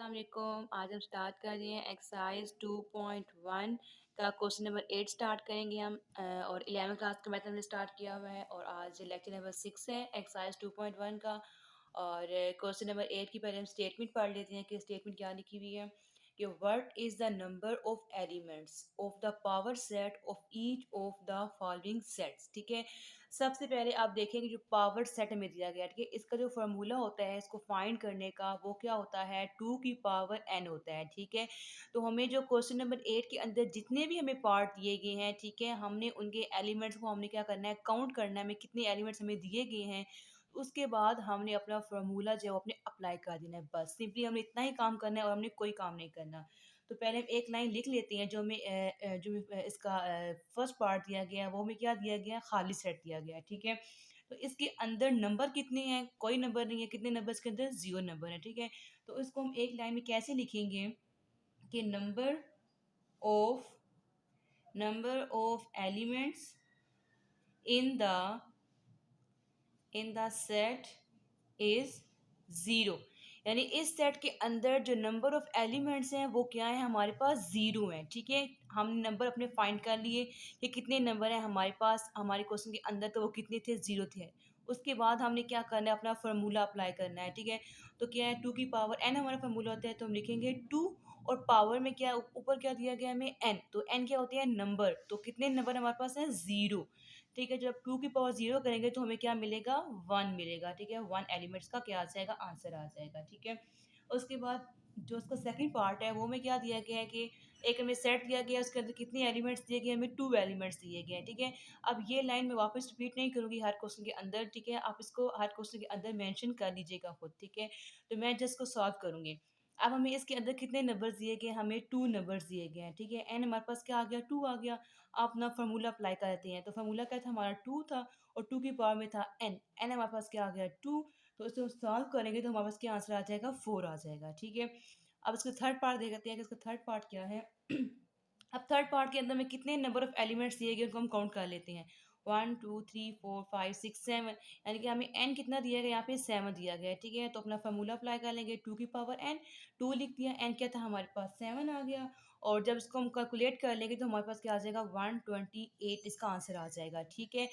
वालेकुम। आज हम स्टार्ट कर रहे हैं एक्सरसाइज 2.1 का क्वेश्चन नंबर 8 स्टार्ट करेंगे हम और 11वीं क्लास का मैथ हमने स्टार्ट किया हुआ है और आज लेक्चर नंबर 6 है एक्सरसाइज 2.1 का। और क्वेश्चन नंबर 8 की पहले हम स्टेटमेंट पढ़ लेते हैं कि स्टेटमेंट क्या लिखी हुई है कि what is the number of elements of the power set of each of the following sets. ठीक है, सबसे पहले आप देखेंगे जो पावर सेट में दिया गया, ठीक है, इसका जो फॉर्मूला होता है इसको फाइंड करने का वो क्या होता है, 2 की पावर n होता है। ठीक है, तो हमें जो क्वेश्चन नंबर 8 के अंदर जितने भी हमें पार्ट दिए गए हैं, ठीक है, हमने उनके एलिमेंट्स को हमने क्या करना है, काउंट करना है हमें कितने एलिमेंट्स हमें दिए गए हैं। उसके बाद हमने अपना फार्मूला जो है वो अपने अप्लाई कर देना है, बस सिंपली हमने इतना ही काम करना है और हमने कोई काम नहीं करना। तो पहले हम एक लाइन लिख लेते हैं जो हमें इसका फर्स्ट पार्ट दिया गया है वो हमें क्या दिया गया है, खाली सेट दिया गया है। ठीक है, तो इसके अंदर नंबर कितने हैं, कोई नंबर नहीं है, कितने नंबर इसके अंदर, जीरो नंबर है। ठीक है, तो इसको हम एक लाइन में कैसे लिखेंगे कि of number of elements in the set is zero, यानी इस सेट के अंदर जो नंबर ऑफ एलिमेंट्स हैं वो क्या है, हमारे पास ज़ीरो हैं। ठीक है, हमने नंबर अपने फाइंड कर लिए कि कितने नंबर हैं हमारे पास, हमारे क्वेश्चन के अंदर तो वो कितने थे, ज़ीरो थे। उसके बाद हमने क्या करना है, अपना फार्मूला अप्लाई करना है। ठीक है, तो क्या है, 2 की पावर n हमारा फार्मूला होता है, तो हम लिखेंगे 2 और पावर में क्या ऊपर क्या दिया गया हमें, n, तो n क्या होती है, नंबर, तो कितने नंबर हमारे पास हैं, ज़ीरो। ठीक है, जब 2 की पावर 0 करेंगे तो हमें क्या मिलेगा, 1 मिलेगा। ठीक है, 1 एलिमेंट्स का क्या आ जाएगा, आंसर आ जाएगा। ठीक है, उसके बाद जो उसका सेकंड पार्ट है वो में क्या दिया गया है कि एक हमें सेट दिया गया है, उसके अंदर कितने एलिमेंट्स दिए गए, हमें 2 एलिमेंट्स दिए गए हैं। ठीक है, अब ये लाइन मैं वापस रिपीट नहीं करूँगी हर क्वेश्चन के अंदर। ठीक है, आप इसको हर क्वेश्चन के अंदर मेंशन कर लीजिएगा खुद। ठीक है, तो मैं जस्ट को सॉल्व करूँगी। अब हमें इसके अंदर कितने नंबर्स दिए गए, हमें 2 नंबर्स दिए गए हैं। ठीक है, एन हमारे पास क्या आ गया, 2 आ गया। आप अपना फार्मूला अप्लाई कर देते हैं, तो फार्मूला क्या था, हमारा 2 था और 2 की पावर में था एन, एन हमारे पास क्या आ गया, 2। तो इसको सॉल्व करेंगे तो हमारे पास क्या आंसर आ जाएगा, 4 आ जाएगा। ठीक है, अब इसका थर्ड पार्ट देखते हैं कि इसका थर्ड पार्ट क्या है। अब थर्ड पार्ट के अंदर में कितने नंबर ऑफ एलिमेंट्स दिए गए उनको हम काउंट कर लेते हैं, 1 2 3 4 5 6 7, यानी कि हमें एन कितना दिया गया, यहाँ पे 7 दिया गया है। ठीक है, तो अपना फार्मूला अप्लाई कर लेंगे, 2 की पावर n, 2 लिख दिया, n क्या था हमारे पास, 7 आ गया। और जब इसको हम कैलकुलेट कर लेंगे तो हमारे पास क्या आ जाएगा, 128 इसका आंसर आ जाएगा। ठीक है,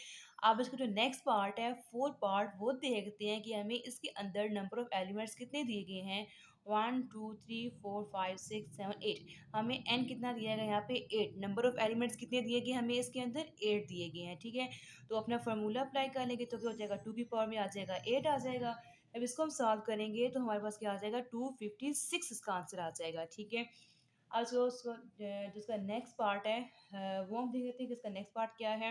अब इसका जो नेक्स्ट पार्ट है, फोर्थ पार्ट, वो देखते हैं कि हमें इसके अंदर नंबर ऑफ एलिमेंट्स कितने दिए गए हैं, 1 2 3 4 5 6 7 8। हमें एन कितना दिया गया यहाँ पे, 8, नंबर ऑफ एलिमेंट्स कितने दिए गए हमें इसके अंदर, 8 दिए गए हैं। ठीक है, तो अपना फार्मूला अप्लाई कर लेंगे तो क्या हो जाएगा, 2 की पावर में आ जाएगा 8 आ जाएगा। अब इसको हम सॉल्व करेंगे तो हमारे पास क्या आ जाएगा, 256 इसका आंसर आ जाएगा। ठीक है, अब जिसका नेक्स्ट पार्ट है वो हम देख लेते हैं कि इसका नेक्स्ट पार्ट क्या है।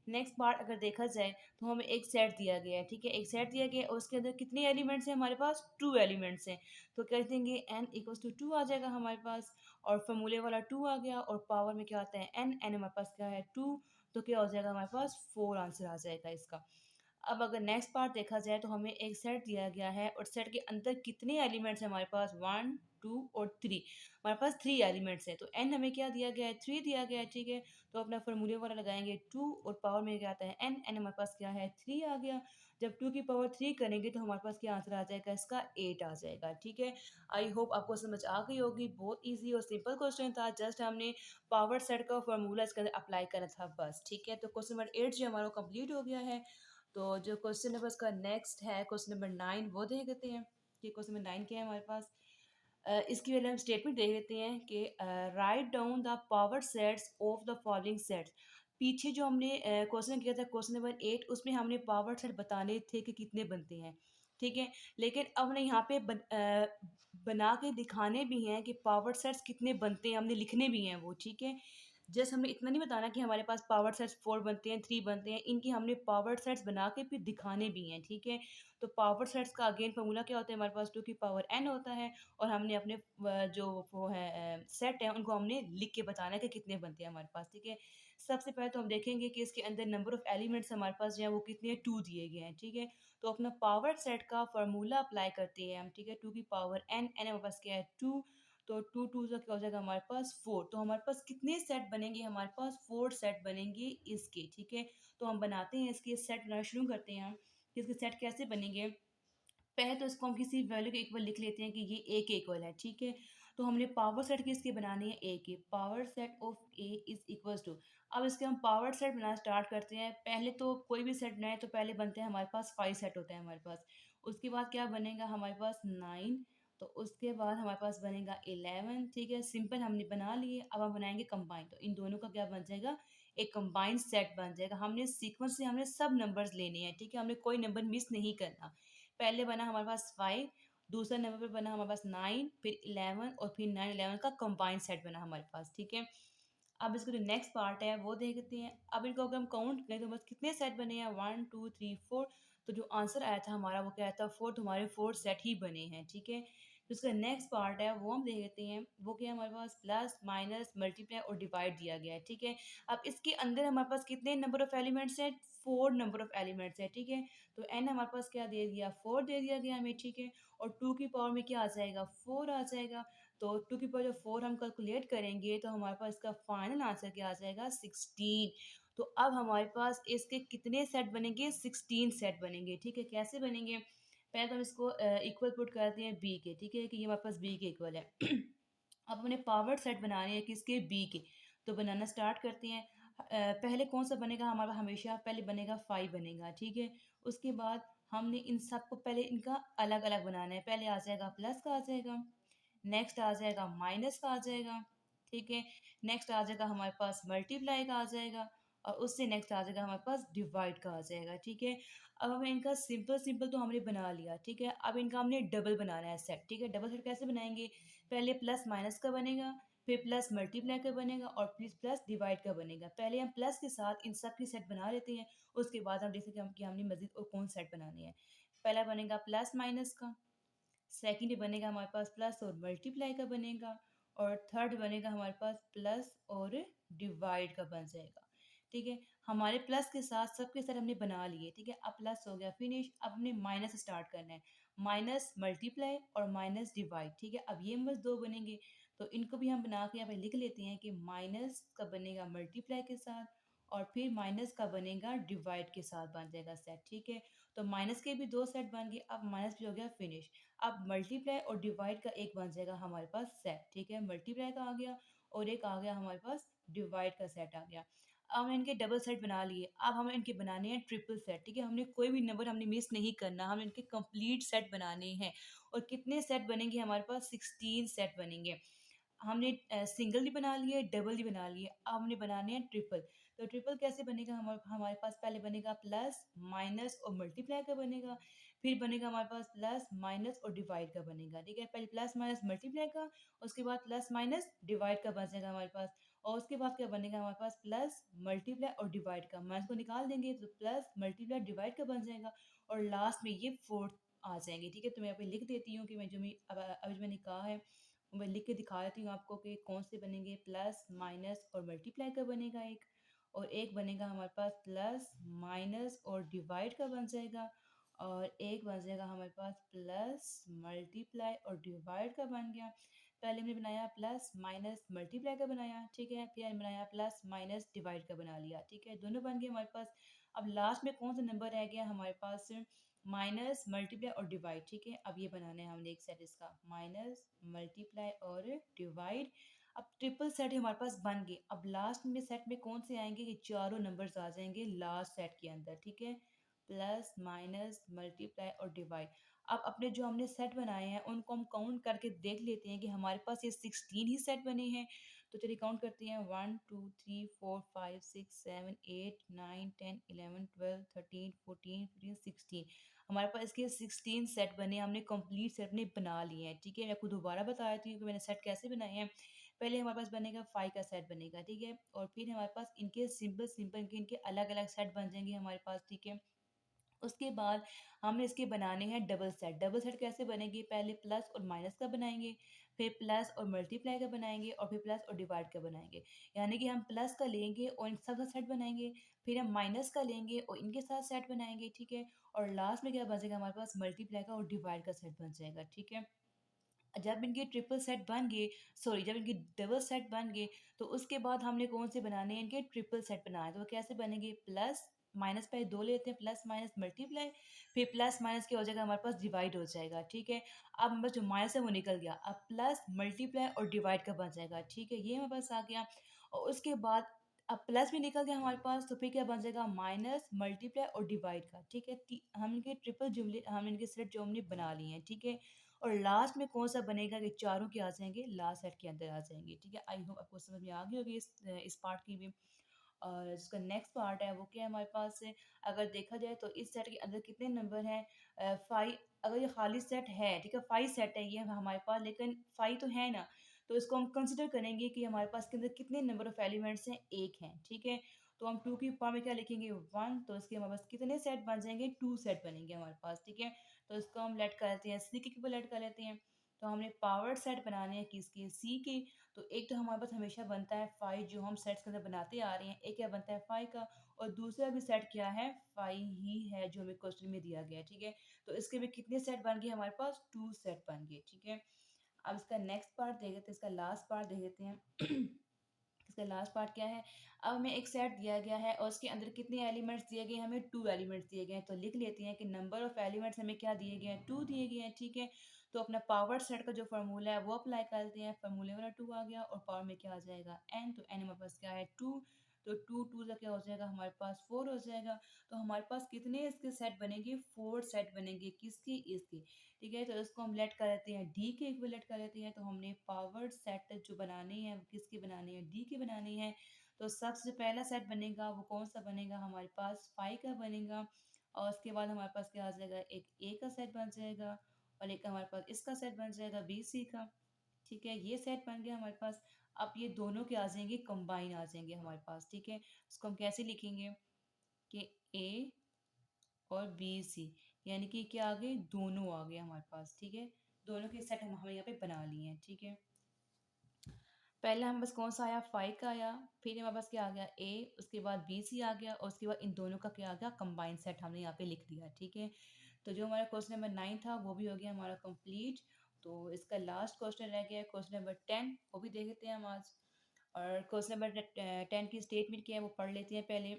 नेक्स्ट पार्ट अगर देखा जाए तो हमें एक सेट दिया गया है। ठीक है, एक सेट दिया गया है और उसके अंदर कितने एलिमेंट्स हैं, हमारे पास 2 एलिमेंट्स हैं। तो कर देंगे n इक्वल्स टू 2 आ जाएगा हमारे पास, और फॉर्मूले वाला 2 आ गया, और पावर में क्या आता है, n हमारे पास क्या है, 2। तो क्या हो जाएगा, हमारे पास 4 आंसर आ जाएगा इसका। अब अगर नेक्स्ट पार्ट देखा जाए तो हमें एक सेट दिया गया है और सेट के अंदर कितने एलिमेंट्स हैं हमारे पास, 1 2 और 3, हमारे पास 3 एलिमेंट्स हैं। तो n हमें क्या दिया गया है, 3 दिया गया है। ठीक है, तो अपना फॉर्मूले वाला लगाएंगे 2 और पावर में क्या आता है, n हमारे पास क्या है, 3 आ गया। जब 2 की पावर 3 करेंगे तो हमारे पास क्या आंसर आ जाएगा, इसका 8 आ जाएगा। ठीक है, आई होप आपको समझ आ गई होगी, बहुत ईजी और सिंपल क्वेश्चन था, जस्ट हमने पावर सेट का फॉर्मूला इसके अंदर अप्लाई करना था बस। ठीक है, तो क्वेश्चन नंबर 8 जो हमारा कंप्लीट हो गया है। तो जो क्वेश्चन नंबर उसका नेक्स्ट है, क्वेश्चन नंबर 9, वो देख लेते हैं कि क्वेश्चन नंबर 9 क्या है हमारे पास। इसकी वजह हम स्टेटमेंट देख लेते हैं कि write down the power sets of the following sets. पीछे जो हमने क्वेश्चन किया था क्वेश्चन नंबर 8, उसमें हमने पावर सेट बताने थे कि कितने बनते हैं। ठीक है, लेकिन अब हमने यहाँ पे बना के दिखाने भी हैं कि पावर सेट्स कितने बनते हैं, हमने लिखने भी हैं वो। ठीक है, जस्ट हमें इतना नहीं बताना कि हमारे पास पावर सेट्स 4 बनते हैं, 3 बनते हैं, इनकी हमने पावर सेट्स बना के फिर दिखाने भी हैं। ठीक है, तो पावर सेट्स का अगेन फॉर्मूला क्या होता है, हमारे पास 2 की पावर n होता है, और हमने अपने जो वो है सेट है उनको हमने लिख के बताना है कि कितने बनते हैं हमारे पास। ठीक है, सबसे पहले तो हम देखेंगे कि इसके अंदर नंबर ऑफ एलिमेंट्स हमारे पास जो है वो कितने, 2 दिए गए हैं। ठीक है, तो अपना पावर सेट का फार्मूला अप्लाई करते हैं हम। ठीक है, 2 की पावर n हमारे पास क्या है, 2, तो 2 2 का क्या हो जाएगा हमारे पास, 4। तो हमारे पास कितने सेट बनेंगे, हमारे पास 4 सेट बनेंगे इसके। ठीक है, तो हम बनाते हैं इसके सेट बनाना शुरू करते हैं हम कि इसके सेट कैसे बनेंगे। पहले तो इसको हम किसी वैल्यू के इक्वल लिख लेते हैं कि ये ए के इक्वल है, ठीक है। तो हमने पावर सेट किसके बनानी है, ए के। Power set of A is equals to, अब इसके हम पावर सेट बनाना स्टार्ट करते हैं। पहले तो कोई भी सेट बनाए तो पहले बनते हैं हमारे पास 5 सेट होते हैं हमारे पास। उसके बाद क्या बनेगा हमारे पास 9, तो उसके बाद हमारे पास बनेगा 11, ठीक है। सिंपल हमने बना लिए, अब हम बनाएंगे कंबाइन, तो इन दोनों का क्या बन जाएगा, एक कंबाइंड सेट बन जाएगा। हमने सीक्वेंस से हमने सब नंबर्स लेने हैं, ठीक है, हमने कोई नंबर मिस नहीं करना। पहले बना हमारे पास 5, दूसरा नंबर पे बना हमारे पास 9, फिर 11 और फिर 9 11 का कंबाइंड सेट बना हमारे पास, ठीक है। अब इसका जो नेक्स्ट पार्ट है वो देखते हैं। अब इनको अगर हम काउंट करें तो बस कितने सेट बने हैं, 1 2 3 4। तो जो आंसर आया था हमारा वो क्या आया था, 4, तो हमारे 4 सेट ही बने हैं, ठीक है। तो इसका नेक्स्ट पार्ट है वो हम देख लेते हैं। वो क्या है, हमारे पास प्लस माइनस मल्टीप्लाई और डिवाइड दिया गया है, ठीक है। अब इसके अंदर हमारे पास कितने नंबर ऑफ एलिमेंट्स हैं, 4 नंबर ऑफ एलिमेंट्स है, ठीक है। तो एन हमारे पास क्या दे दिया, 4 दे दिया गया हमें, ठीक है। और 2 की पावर में क्या आ जाएगा, 4 आ जाएगा। तो 2 की पावर जब 4 हम कैलकुलेट करेंगे तो हमारे पास इसका फाइनल आंसर क्या आ जाएगा, 16। तो अब हमारे पास इसके कितने सेट बनेंगे, 16 सेट बनेंगे, ठीक है। कैसे बनेंगे, पहले तो हम इसको इक्वल पुट करते हैं बी के, ठीक है, कि ये हमारे पास बी के इक्वल है। अब हमने पावर सेट बनाने हैं किसके, बी के। तो बनाना स्टार्ट करते हैं। पहले कौन सा बनेगा हमारा, हमेशा पहले बनेगा 5 बनेगा, ठीक है। उसके बाद हमने इन सबको पहले इनका अलग अलग बनाना है। पहले आ जाएगा प्लस का आ जाएगा, नेक्स्ट आ जाएगा माइनस का आ जाएगा, ठीक है। नेक्स्ट आ जाएगा हमारे पास मल्टीप्लाई का आ जाएगा, और उससे नेक्स्ट आ जाएगा हमारे पास डिवाइड का आ जाएगा, ठीक है। अब हमें इनका सिंपल सिंपल तो हमने बना लिया, ठीक है। अब इनका हमने डबल बनाना है सेट, ठीक है। डबल सेट कैसे बनाएंगे, पहले प्लस माइनस का बनेगा, फिर प्लस मल्टीप्लाई का बनेगा, और प्लस प्लस डिवाइड का बनेगा। पहले हम प्लस के साथ इन सब की सेट बना लेते हैं, उसके बाद हम देखेंगे कि हमने मजीद और कौन सेट बनाने हैं। पहला बनेगा प्लस माइनस का, सेकंड बनेगा हमारे पास प्लस और मल्टीप्लाई का बनेगा, और थर्ड बनेगा हमारे पास प्लस और डिवाइड का बन जाएगा, ठीक है। हमारे प्लस के साथ सबके साथ हमने बना लिए, ठीक है। अब प्लस हो गया फिनिश। अब हमने माइनस स्टार्ट करना है, माइनस मल्टीप्लाई और माइनस डिवाइड, ठीक है। अब ये बस दो बनेंगे, तो इनको भी हम बना के यहाँ पे लिख लेते हैं कि माइनस का बनेगा मल्टीप्लाई के साथ, और फिर माइनस का बनेगा डिवाइड के साथ बन जाएगा सेट, ठीक है। तो माइनस के भी दो सेट बन गए, अब माइनस भी हो गया फिनिश। अब मल्टीप्लाई और डिवाइड का एक बन जाएगा हमारे पास सेट, ठीक है। मल्टीप्लाई का आ गया और एक आ गया हमारे पास डिवाइड का सेट आ गया। अब हमने इनके डबल सेट बना लिए, अब हमें इनके बनाने हैं ट्रिपल सेट, ठीक है। हमने कोई भी नंबर हमने मिस नहीं करना, हमें इनके कंप्लीट सेट बनाने हैं। और कितने सेट बनेंगे हमारे पास, 16 सेट बनेंगे। हमने सिंगल भी बना लिए, डबल भी बना लिए, अब हमने बनाने हैं ट्रिपल। तो ट्रिपल कैसे बनेगा, हमारे हमारे पास पहले बनेगा प्लस माइनस और मल्टीप्लाई का बनेगा, फिर बनेगा हमारे पास प्लस माइनस और डिवाइड का बनेगा, ठीक है। पहले प्लस माइनस मल्टीप्लाई का, उसके बाद प्लस माइनस डिवाइड का बन जाएगा हमारे पास, और उसके बाद क्या बनेगा हमारे पास, प्लस मल्टीप्लाई और डिवाइड का। माइनस को निकाल देंगे तो प्लस मल्टीप्लाई डिवाइड का बन जाएगा, और लास्ट में ये फोर्थ आ जाएंगे, ठीक है। तो मैं यहाँ पे लिख देती हूँ कि मैं जो मैं अभी जो मैंने कहा है वो मैं लिख के दिखा देती हूँ आपको कि कौन से बनेंगे। प्लस माइनस और मल्टीप्लाई का बनेगा एक, और एक बनेगा हमारे पास प्लस माइनस और डिवाइड का बन जाएगा, और एक बन जाएगा हमारे पास प्लस मल्टीप्लाई और डिवाइड का बन गया। पहले हमने बनाया प्लस माइनस मल्टीप्लाई का बनाया, ठीक है, फिर हमने बनाया प्लस माइनस डिवाइड का बना लिया, ठीक है। दोनों बन गए हमारे पास। अब लास्ट में कौन सा नंबर रह गया हमारे पास, माइनस मल्टीप्लाई और डिवाइड, ठीक है। अब ये बनाना है हमने एक सेट इसका, माइनस मल्टीप्लाई और डिवाइड। अब ट्रिपल सेट हमारे पास बन गए। अब लास्ट में सेट में कौन से आएंगे, ये चारों नंबर्स आ जाएंगे लास्ट सेट के अंदर, ठीक है। प्लस माइनस मल्टीप्लाई और डिवाइड। अब अपने जो हमने सेट बनाए हैं उनको हम काउंट करके देख लेते हैं कि हमारे पास ये 16 ही सेट बने हैं। तो चलिए काउंट करते हैं, 1 2 3 4 5 6 7 8 9 10 11 12 13 14 15 16। हमारे पास इसके 16 सेट बने, हमने कंप्लीट सेट अपने बना लिए हैं, ठीक है। मैं आपको दोबारा बता देती हूँ कि मैंने सेट कैसे बनाए हैं। पहले हमारे पास बनेगा 5 का सेट बनेगा, ठीक है। और फिर हमारे पास इनके सिंपल सिंपल इनके अलग अलग सेट बन जाएंगे हमारे पास, ठीक है। उसके बाद हमने इसके बनाने हैं डबल सेट। डबल सेट कैसे बनेंगे, पहले प्लस और माइनस का बनाएंगे, फिर प्लस और मल्टीप्लाई का बनाएंगे, और फिर प्लस और डिवाइड का बनाएंगे। यानी कि हम प्लस का लेंगे और इन सब का सेट बनाएंगे, फिर हम माइनस का लेंगे और इनके साथ सेट बनाएंगे, ठीक है। और लास्ट में क्या बचेगा हमारे पास, मल्टीप्लाई का और डिवाइड का सेट बन जाएगा, ठीक है। जब इनके ट्रिपल सेट बन गए, सॉरी जब इनके डबल सेट बन गए, तो उसके बाद हमने कौन से बनाने हैं, इनके ट्रिपल सेट बनाए। तो वो कैसे बनेंगे, प्लस माइनस पे 2 लेते हैं, प्लस माइनस मल्टीप्लाई, फिर प्लस माइनस क्या हो जाएगा हमारे पास, डिवाइड हो जाएगा, ठीक है। अब हमारे जो माइनस है वो निकल गया, अब प्लस मल्टीप्लाई और डिवाइड का बन जाएगा, ठीक है, ये हमारे पास आ गया। और उसके बाद अब प्लस भी निकल गया हमारे पास, तो फिर क्या बन जाएगा, माइनस मल्टीप्लाई और डिवाइड का, ठीक है। हम इनके ट्रिपल जुमले, हम इनके सेट जो हमने बना लिए हैं, ठीक है। और लास्ट में कौन सा बनेगा कि चारों के आ जाएंगे लास्ट सेट के अंदर आ जाएंगे, ठीक है। आई होप आपको समझ में आ गई होगी इस पार्ट की भी। और जिसका नेक्स्ट पार्ट है वो क्या है हमारे पास है, अगर देखा जाए तो इस सेट के अंदर कितने नंबर हैं, 5। अगर ये खाली सेट है, ठीक है, 5 सेट है ये हमारे पास, लेकिन 5 तो है ना, तो इसको हम कंसिडर करेंगे कि हमारे पास के अंदर कितने नंबर ऑफ एलिमेंट्स हैं, एक हैं, ठीक है। तो हम 2 की पावर में क्या लिखेंगे, 1, तो इसके हमारे पास कितने सेट बन जाएंगे, 2 सेट बनेंगे हमारे पास, ठीक है। तो इसको हम लेट कर लेते हैं, सी के ऊपर लेट कर लेते हैं। तो हमने पावर सेट बनाने हैं किसके, सी के। तो एक तो हमारे पास हमेशा बनता है 5, जो हम सेट्स के अंदर बनाते आ रहे हैं, एक क्या बनता है 5 का, और दूसरा भी सेट क्या है, 5 ही है जो हमें क्वेश्चन में दिया गया है, ठीक है। तो इसके भी कितने सेट बन गए हमारे पास, 2 सेट बन गए, ठीक है। अब इसका नेक्स्ट पार्ट देख लेते हैं, इसका लास्ट पार्ट देख लेते हैं। इसका लास्ट पार्ट क्या है, अब हमें एक सेट दिया गया है और उसके अंदर कितने एलिमेंट्स दिए गए हैं, हमें 2 एलिमेंट्स दिए गए हैं। तो लिख लेते हैं कि नंबर ऑफ एलिमेंट्स हमें क्या दिए गए हैं, 2 दिए गए हैं, ठीक है। तो अपना पावर सेट का जो फार्मूला है वो अप्लाई करते हैं, फार्मूले वाला 2 आ गया, और पावर में क्या आ जाएगा, n। तो n हमारे पास क्या है, 2। तो 2 2 का क्या हो जाएगा हमारे पास, 4 हो जाएगा। तो हमारे पास कितने इसके सेट बनेंगे, 4 सेट बनेंगे, किसके, इसके, ठीक है। तो इसको हम लेट कर लेते हैं, डी के इक्वल लेट कर लेते हैं। तो हमने पावर सेट जो बनाने हैं किसके बनाने हैं, डी के बनाने हैं। तो सबसे पहला सेट बनेगा वो कौन सा बनेगा हमारे पास, 5 का बनेगा। और उसके बाद हमारे पास क्या आ जाएगा, एक ए का सेट बन जाएगा, और एक हमारे पास इसका सेट बन जाएगा, बी सी का, ठीक है। ये सेट बन गया हमारे पास। अब ये दोनों के आ जाएंगे, कंबाइन आ जाएंगे हमारे पास, ठीक है। इसको हम कैसे लिखेंगे कि ए और बी सी, यानी कि क्या आ गए, दोनों आ गए हमारे पास, ठीक है। दोनों के सेट हम यहाँ पे बना लिए हैं, ठीक है। पहला हम बस कौन सा आया, 5 का आया, फिर हमारे पास क्या आ गया, ए, उसके बाद बी सी आ गया, और उसके बाद इन दोनों का क्या आ गया, कंबाइंड सेट हमने यहाँ पे लिख दिया, ठीक है। तो जो हमारा क्वेश्चन नंबर 9 था वो भी हो गया हमारा कंप्लीट। तो इसका लास्ट क्वेश्चन रह गया क्वेश्चन नंबर 10, वो भी देख लेते हैं हम आज। और क्वेश्चन नंबर 10 की स्टेटमेंट क्या है वो पढ़ लेते हैं पहले।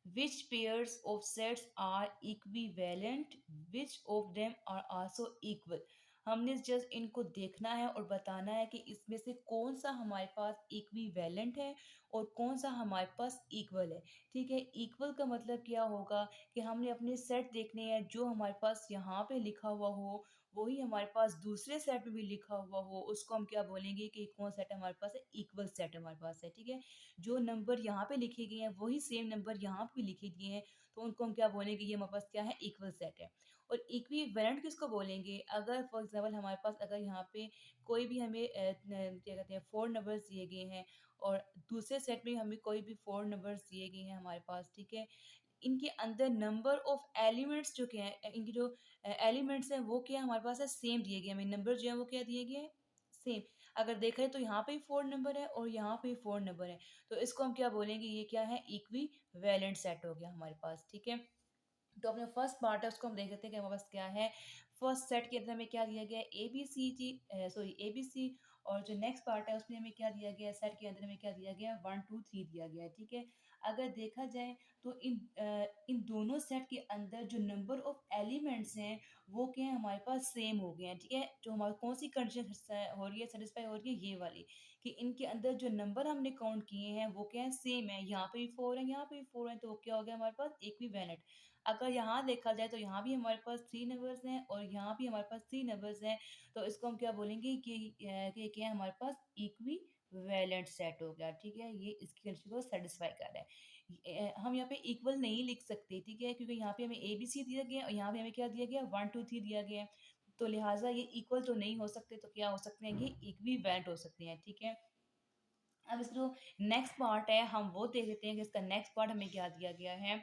Which pairs of sets are equivalent? Which of them are also equal? हमने जस्ट इनको देखना है और बताना है कि इसमें से कौन सा हमारे पास इक्विवेलेंट है और कौन सा हमारे पास इक्वल है, ठीक है। इक्वल का मतलब क्या होगा कि हमने अपने सेट देखने हैं, जो हमारे पास यहाँ पे लिखा हुआ हो वही हमारे पास दूसरे सेट में भी लिखा हुआ हो, उसको हम क्या बोलेंगे कि कौन सेट हमारे पास है, इक्वल सेट हमारे पास है, ठीक है। जो नंबर यहाँ पे लिखे गए हैं वही सेम नंबर यहाँ पे भी लिखे गए हैं, तो उनको हम क्या बोलेंगे, ये हमारे पास क्या है, इक्वल सेट है। और इक्विवेलेंट किसको बोलेंगे, अगर फॉर एग्जांपल हमारे पास अगर यहाँ पे कोई भी हमें क्या कहते हैं 4 नंबर्स दिए गए हैं, और दूसरे सेट में हमें कोई भी 4 नंबर्स दिए गए हैं हमारे पास, ठीक है। इनके अंदर नंबर ऑफ एलिमेंट्स जो क्या है, इनकी जो एलिमेंट्स हैं वो क्या हमारे पास है, सेम दिए गए, हमें नंबर जो है वो क्या दिए गए हैं, सेम। अगर देखा जाए तो यहाँ पे भी 4 नंबर है और यहाँ पे भी 4 नंबर है, तो इसको हम क्या बोलेंगे, ये क्या है, इक्वी वैलेंट सेट हो गया हमारे पास, ठीक है। तो अपने फर्स्ट पार्ट है उसको हम देख लेते हैं कि हमारे पास क्या है। फर्स्ट सेट के अंदर हमें क्या दिया गया है, A B C G, sorry A B C. और जो नेक्स्ट पार्ट है उसमें हमें क्या दिया गया है, सेट के अंदर हमें क्या दिया गया है, 1 2 3 दिया गया है, ठीक है। अगर देखा जाए तो इन दोनों सेट के अंदर जो नंबर ऑफ एलिमेंट्स हैं वो क्या है, हमारे पास सेम हो गए हैं, ठीक है। जो हमारी कौन सी कंडीशन हो रही है, सेटिस्फाई हो रही है, ये वाली, कि इनके अंदर जो नंबर हमने काउंट किए हैं वो क्या है, सेम है। यहाँ पे भी 4 है, यहाँ पे भी 4 है, तो वो क्या हो गया हमारे पास, इक्विवेलेंट। अगर यहाँ देखा जाए तो यहाँ भी हमारे पास 3 नंबर्स हैं और यहाँ भी हमारे पास 3 नंबर्स हैं, तो इसको हम क्या बोलेंगे कि क्या है, हमारे पास इक्विवेलेंट सेट हो गया, ठीक है। ये इसकी कंडीशन को सेटिस्फाई कर रहा है। हम यहाँ पे इक्वल नहीं लिख सकते, ठीक है, क्योंकि यहाँ पे हमें ए बी सी दिया गया और यहाँ पे हमें क्या दिया गया, 1 2 3 दिया गया है। तो लिहाजा ये इक्वल तो नहीं हो सकते, तो क्या हो सकते हैं, ये इक्विवेलेंट हो सकते हैं, ठीक है। अब इसका जो नेक्स्ट पार्ट है हम वो देख लेते हैं कि इसका नेक्स्ट पार्ट हमें क्या दिया गया है।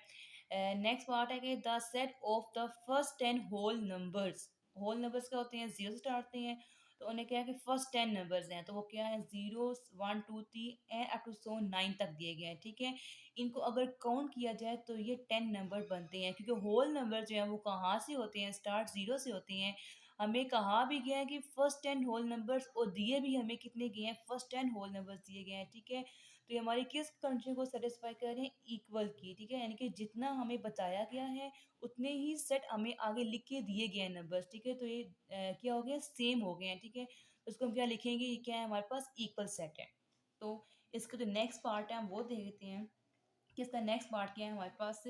नेक्स्ट पार्ट है कि the set of the first 10 whole numbers. Whole numbers क्या होते हैं, जीरो से स्टार्ट होते हैं, तो उन्हें क्या है कि फर्स्ट 10 नंबर्स हैं, तो वो क्या है, 0 1 2 3 एंड अप टू सो 9 तक दिए गए हैं, ठीक है। इनको अगर काउंट किया जाए तो ये 10 नंबर बनते हैं, क्योंकि होल नंबर जो है वो कहाँ से होते हैं, स्टार्ट जीरो से होते हैं। हमें कहा भी गया है कि फर्स्ट 10 होल नंबर्स, और दिए भी हमें कितने गए हैं, फर्स्ट 10 होल नंबर्स दिए गए हैं, ठीक है। तो ये हमारी किस कंडीशन को सेटिस्फाई कर रहे हैं, इक्वल की, ठीक है। यानी कि जितना हमें बताया गया है उतने ही सेट हमें आगे लिख के दिए गए हैं नंबर्स, ठीक है। तो ये क्या हो गया, सेम हो गए हैं, ठीक है। तो इसको हम क्या लिखेंगे, ये क्या है हमारे पास, इक्वल सेट है। तो इसका जो नेक्स्ट पार्ट है हम वो देखते हैं कि इसका नेक्स्ट पार्ट क्या है हमारे पास।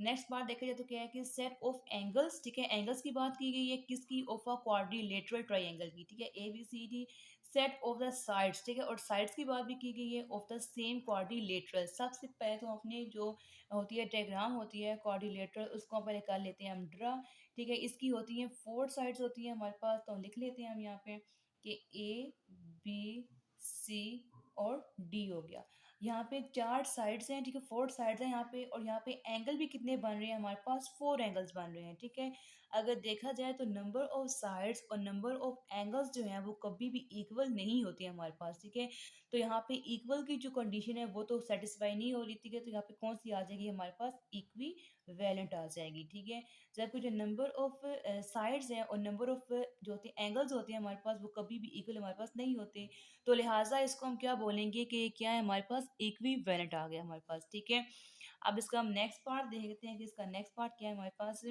नेक्स्ट पार्ट देखा जाए तो क्या है कि सेट ऑफ एंगल्स, ठीक है। एंगल्स की बात की गई है किसकी, ऑफ अ क्वाड्रिलेटरल ट्रायंगल की, ठीक है, A B C D. Set of the sides, ठीक है, और साइड्स की बात भी की गई है ऑफ द सेम क्वाड्रिलेटरल। सबसे पहले तो अपने जो होती है डायग्राम होती है क्वाड्रिलेटरल, उसको पहले कर लेते हैं हम ड्रा, ठीक है। इसकी होती है 4 साइड्स होती है हमारे पास, तो लिख लेते हैं हम यहाँ पे कि ए बी सी और डी हो गया। यहाँ पे 4 साइड्स हैं, ठीक है, 4 साइड्स हैं यहाँ पे, और यहाँ पे एंगल भी कितने बन रहे हैं हमारे पास, 4 एंगल्स बन रहे हैं, ठीक है। अगर देखा जाए तो नंबर ऑफ साइड्स और नंबर ऑफ एंगल्स जो है वो कभी भी इक्वल नहीं होती है हमारे पास, ठीक है। तो यहाँ पे इक्वल की जो कंडीशन है वो तो सेटिस्फाई नहीं हो रही, ठीक है। तो यहाँ पे कौन सी आ जाएगी हमारे पास, इक्वी वैलेंट आ जाएगी, ठीक है। जबकि जो नंबर ऑफ साइड्स हैं और नंबर ऑफ जो होते हैं एंगल्स होते हैं हमारे पास, वो कभी भी इक्वल हमारे पास नहीं होते। तो लिहाजा इसको हम क्या बोलेंगे कि क्या है हमारे पास, इक्विवेलेंट आ गया हमारे पास, ठीक है। अब इसका हम नेक्स्ट पार्ट देखते हैं कि इसका नेक्स्ट पार्ट क्या है हमारे पास,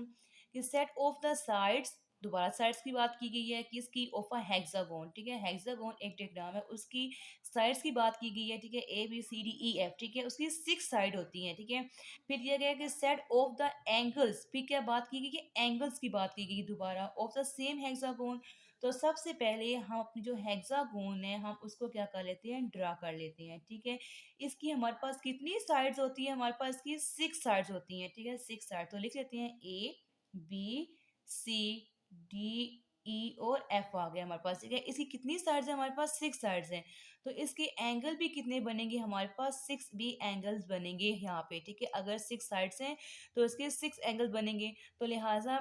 कि सेट ऑफ द साइड्स, दोबारा साइड्स की बात की गई है किसकी, ऑफ अ हेक्सागोन, ठीक है। हेक्सागोन एक डायग्राम है, उसकी साइड्स की बात की गई है, ठीक है, A B C D E F, ठीक है। उसकी 6 साइड होती हैं, ठीक है। फिर दिया गया है कि सेट ऑफ द एंगल्स, फिर क्या बात की गई कि एंगल्स की बात की गई दोबारा ऑफ द सेम हेक्सागोन। तो सबसे पहले हम अपनी जो हेक्सागोन है हम उसको क्या कर लेते हैं, ड्रा कर लेते हैं, ठीक है। इसकी हमारे पास कितनी साइड्स होती है, हमारे पास की 6 साइड्स होती हैं, ठीक है, 6 साइड। तो लिख लेते हैं ए बी सी डी ई और एफ आ गया हमारे पास, ठीक है। इसकी कितनी साइड्स है हमारे पास, 6 साइड्स हैं। तो इसके एंगल भी कितने बनेंगे हमारे पास, 6 भी एंगल्स बनेंगे यहाँ पे, ठीक है। अगर 6 साइड्स हैं तो इसके 6 एंगल बनेंगे। तो लिहाजा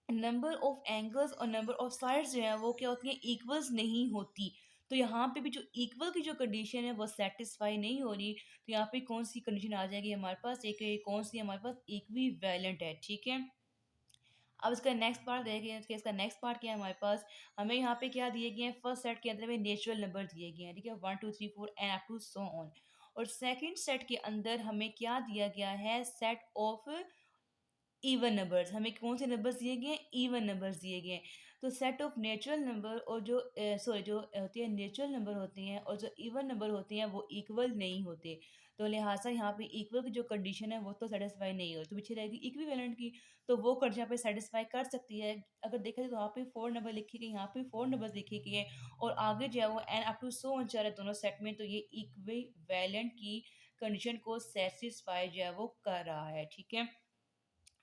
नंबर ऑफ एंगल्स और नंबर ऑफ साइड्स जो है वो क्या होती हैं, इक्वल्स नहीं होती। तो यहाँ पे भी जो इक्वल की जो कंडीशन है वो सेटिस्फाई नहीं हो रही। तो यहाँ पे कौन सी कंडीशन आ जाएगी हमारे पास, एक कौन सी हमारे पास, इक्विवेलेंट है, ठीक है। अब इसका नेक्स्ट पार्ट देखें कि इसका नेक्स्ट पार्ट क्या है हमारे पास। हमें यहाँ पे क्या दिए गए हैं, फर्स्ट सेट के अंदर में नेचुरल नंबर दिए गए हैं, ठीक है, 1 2 3 4 and up to so on. और सेकंड सेट के अंदर हमें क्या दिया गया है, सेट ऑफ इवन नंबर्स। हमें कौन से नंबर्स दिए गए हैं, इवन नंबर्स दिए गए हैं। तो सेट ऑफ नेचुरल नंबर और जो सॉरी जो होती है नेचुरल नंबर होती हैं और जो इवन नंबर होती हैं वो इक्वल नहीं होते। तो लिहाजा यहाँ पे इक्वल की जो कंडीशन है वो तो सेटिस्फाई नहीं हो, तो पीछे रहेगी इक्विवेलेंट की। तो वो कंडीशन यहाँ पे सेटिस्फाई कर सकती है। अगर देखा जाए तो यहाँ पे 4 नंबर लिखे गए, यहाँ पे 4 नंबर लिखे गए हैं, और आगे जो है वो and up to so on चल रहा है दोनों सेट में। तो ये इक्विवेलेंट की कंडीशन को सेटिस्फाई जो है वो कर रहा है, ठीक है।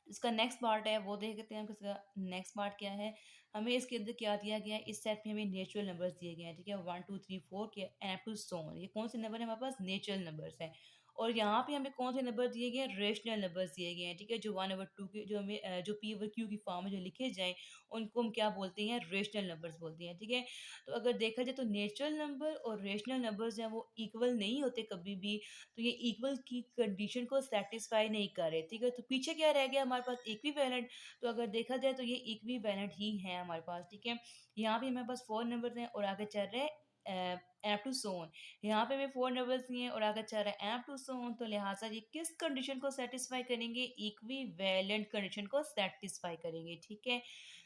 इसका नेक्स्ट पार्ट है वो देखते हैं, इसका नेक्स्ट पार्ट क्या है। हमें इसके अंदर क्या दिया गया है, इस सेट में हमें नेचुरल नंबर्स दिए गए हैं, ठीक है, 1 2 3 4 के and up to so on. ये कौन से नंबर है हमारे पास, नेचुरल नंबर्स हैं। और यहाँ पे हमें कौन से नंबर दिए गए हैं, रेशनल नंबर्स दिए गए हैं, ठीक है। जो 1/2 के जो हमें जो p/q की फॉर्म में जो लिखे जाए उनको हम क्या बोलते हैं, रेशनल नंबर्स बोलते हैं, ठीक है। तो अगर देखा जाए तो नेचुरल नंबर और रेशनल नंबर्स हैं वो इक्वल नहीं होते कभी भी। तो ये इक्वल की कंडीशन को सेटिस्फाई नहीं कर रहे, ठीक है। तो पीछे क्या रह गया हमारे पास, इक्विवेलेंट। तो अगर देखा जाए तो ये इक्विवेलेंट ही है हमारे पास, ठीक है। यहाँ भी हमारे पास 4 नंबर्स हैं और आगे चल रहे हैं एप टू सोन। यहाँ पे भी 4 नंबर्स ही हैं और आगे चल रहा है एप टू सोन। तो लिहाजा ये किस कंडीशन को सेटिस्फाई करेंगे, इक्विवेलेंट कंडीशन को सेटिस्फाई करेंगे, ठीक है।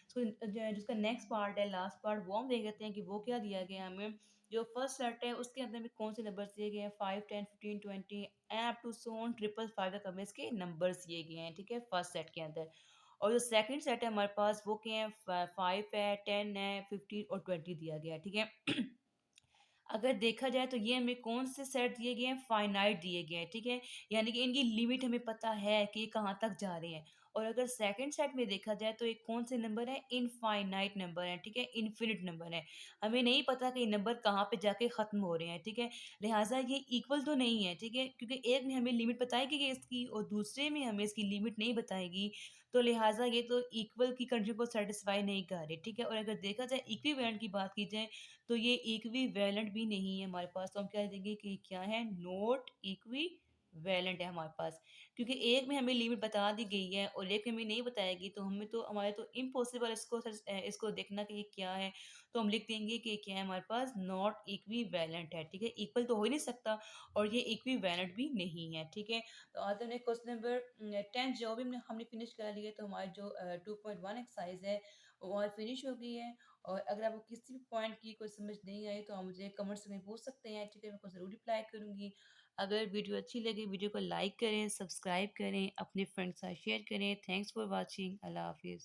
सो जिसका नेक्स्ट पार्ट है, लास्ट पार्ट, वो हम देख लेते हैं कि वो क्या दिया गया हमें। जो फर्स्ट सेट है उसके अंदर में कौन से नंबर्स दिए गए हैं, 5 10 15 20 एंड अप टू सोन 555 तक हमें इसके नंबर्स दिए गए हैं, ठीक है, फर्स्ट सेट के अंदर। और जो सेकंड सेट है हमारे पास वो क्या है, 5 है, 10 है, 15 और 20 दिया गया है, ठीक है। अगर देखा जाए तो ये हमें कौन से सेट दिए गए हैं, फाइनाइट दिए गए हैं, ठीक है। यानी कि इनकी लिमिट हमें पता है कि ये कहाँ तक जा रहे हैं। और अगर सेकंड सेट में देखा जाए तो एक कौन से नंबर है, इनफाइनाइट नंबर है, ठीक है, इन्फिनिट नंबर है। हमें नहीं पता कि ये नंबर कहाँ पे जाके ख़त्म हो रहे हैं, ठीक है। लिहाजा ये इक्वल तो नहीं है, ठीक है, क्योंकि एक में हमें लिमिट बताएगी कि इसकी और दूसरे में हमें इसकी लिमिट नहीं बताएगी। तो लिहाजा ये तो इक्वल की कंडीशन को सेटिस्फाई नहीं कर रहे, ठीक है। और अगर देखा जाए इक्विवेलेंट की बात की जाए तो ये इक्विवेलेंट भी नहीं है हमारे पास। तो हम क्या देंगे कि क्या है, नॉट इक्विवेलेंट, वैलेंट है हमारे पास। क्योंकि एक में हमें लिमिट बता दी गई है और एक में हमें नहीं बताएगी, तो हमें तो हमारे तो इम्पॉसिबल इसको देखना कि ये क्या है। तो हम लिख देंगे कि क्या है हमारे पास, नॉट इक्विवेलेंट है, ठीक है? इक्वल तो हो ही नहीं सकता और ये इक्विवेलेंट भी नहीं है, ठीक है? तो आज हमने क्वेश्चन नंबर 10 जो भी हमने फिनिश कर लिया, तो हमारी जो 2.1 एक्सरसाइज है वो हमारी फिनिश हो गई है। और अगर आपको किसी भी पॉइंट की कोई समझ नहीं आई तो आप मुझे कमेंट्स में पूछ सकते हैं, ठीक है? मैं आपको ज़रूर रिप्लाई करूँगी। अगर वीडियो अच्छी लगे वीडियो को लाइक करें, सब्सक्राइब करें, अपने फ्रेंड्स के साथ शेयर करें। Thanks for watching. अल्लाह हाफ़िज़।